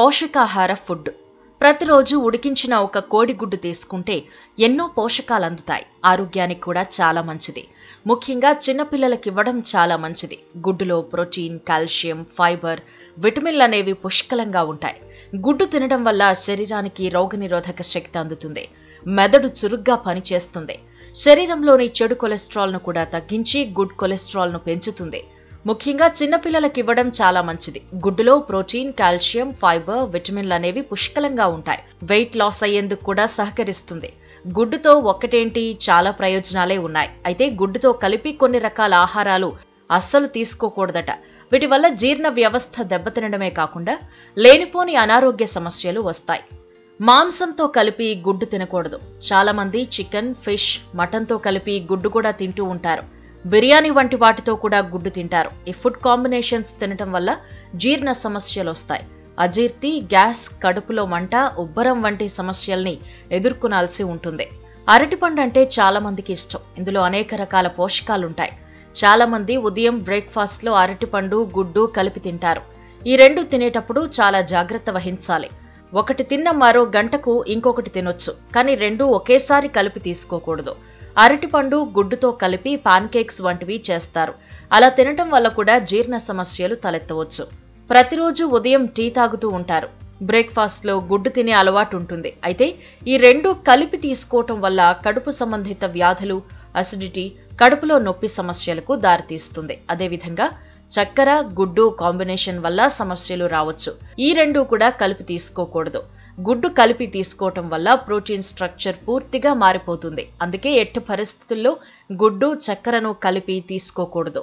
పోషకాహార ఫుడ్. ప్రతిరోజు ఉడికించిన ఒక కోడిగుడ్డు తీసుకుంటే ఎన్నో పోషకాలు అందుతాయి. ఆరోగ్యానికి కూడా చాలా మంచిది. ముఖ్యంగా చిన్నపిల్లలకి ఇవ్వడం చాలా మంచిది. గుడ్డులో ప్రోటీన్, కాల్షియం, ఫైబర్, విటమిన్లు అనేవి పుష్కలంగా ఉంటాయి. గుడ్డు తినడం వల్ల శరీరానికి రోగనిరోధక శక్తి అందుతుంది. మెదడు చురుగ్గా పనిచేస్తుంది. శరీరంలోని చెడు కొలెస్ట్రాల్ను కూడా తగ్గించి గుడ్ కొలెస్ట్రాల్ను పెంచుతుంది. ముఖ్యంగా చిన్నపిల్లలకి ఇవ్వడం చాలా మంచిది. గుడ్డులో ప్రోటీన్, కాల్షియం, ఫైబర్, విటమిన్లు అనేవి పుష్కలంగా ఉంటాయి. వెయిట్ లాస్ అయ్యేందుకు కూడా సహకరిస్తుంది. గుడ్డుతో ఒక్కటేంటి, చాలా ప్రయోజనాలే ఉన్నాయి. అయితే గుడ్డుతో కలిపి కొన్ని రకాల ఆహారాలు అస్సలు తీసుకోకూడదట. వీటి వల్ల జీర్ణ వ్యవస్థ దెబ్బతినడమే కాకుండా లేనిపోని అనారోగ్య సమస్యలు వస్తాయి. మాంసంతో కలిపి గుడ్డు తినకూడదు. చాలా మంది చికెన్, ఫిష్, మటన్తో కలిపి గుడ్డు కూడా తింటూ ఉంటారు. బిర్యానీ వంటి వాటితో కూడా గుడ్డు తింటారు. ఈ ఫుడ్ కాంబినేషన్స్ తినటం వల్ల జీర్ణ సమస్యలు వస్తాయి. అజీర్తి, గ్యాస్, కడుపులో మంట, ఉబ్బరం వంటి సమస్యల్ని ఎదుర్కొనాల్సి ఉంటుంది. అరటిపండు అంటే చాలా మందికి ఇష్టం. ఇందులో అనేక రకాల పోషకాలుంటాయి. చాలా మంది ఉదయం బ్రేక్ఫాస్ట్లో అరటిపండు, గుడ్డు కలిపి తింటారు. ఈ రెండు తినేటప్పుడు చాలా జాగ్రత్త వహించాలి. ఒకటి తిన్న మరో గంటకు ఇంకొకటి తినొచ్చు, కానీ రెండు ఒకేసారి కలిపి తీసుకోకూడదు. అరటిపండు, గుడ్డుతో కలిపి పాన్ కేక్స్ వంటివి చేస్తారు. అలా తినటం వల్ల కూడా జీర్ణ సమస్యలు తలెత్తవచ్చు. ప్రతిరోజు ఉదయం టీ తాగుతూ ఉంటారు. బ్రేక్ఫాస్ట్లో గుడ్డు తినే అలవాటు ఉంటుంది. అయితే ఈ రెండు కలిపి తీసుకోవటం వల్ల కడుపు సంబంధిత వ్యాధులు, అసిడిటీ, కడుపులో నొప్పి సమస్యలకు దారితీస్తుంది. అదేవిధంగా చక్కెర, గుడ్డు కాంబినేషన్ వల్ల సమస్యలు రావచ్చు. ఈ రెండు కూడా కలిపి తీసుకోకూడదు. గుడ్డు కలిపి తీసుకోవటం వల్ల ప్రోటీన్ స్ట్రక్చర్ పూర్తిగా మారిపోతుంది. అందుకే ఎట్టి పరిస్థితుల్లో గుడ్డు, చక్కెరను కలిపి తీసుకోకూడదు.